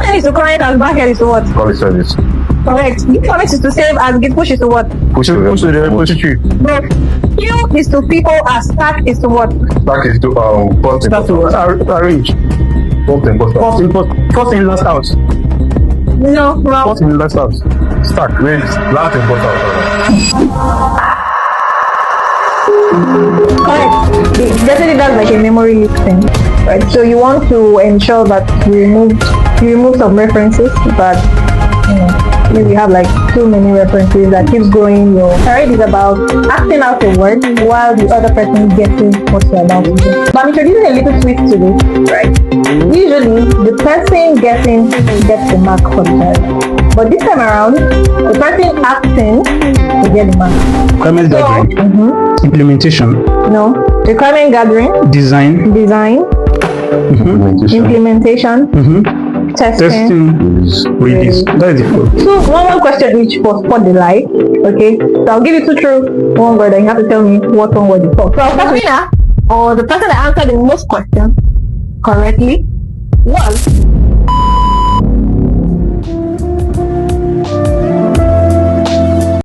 Frontend is to client and backend is to what? Public service. Correct. Git commit is to save and git push is to what? Push to the repository. No. Queue is to people and stack is to what? Stack is to first That's to arrange. First in, last out. No, wrong. First in, last out. stack. Wait, last and bottom. Correct. Definitely that's like a memory leak thing, right? So you want to ensure that you remove some references, but maybe you have like too many references that keeps growing your thread is about acting out a word while the other person guessing what you're about to do. But I'm introducing a little twist to this, right? Usually the person guessing gets the mark for the thread. But this time around, the person acting will get the mark. Requirement gathering. Implementation. No. Requirement gathering. Design. Implementation. Testing. Release. That is the code. So one question each for spot the lie. Okay. So I'll give you two true, one word, and you have to tell me what one word is for. So I'll start with winner, or the person that answered the most questions correctly was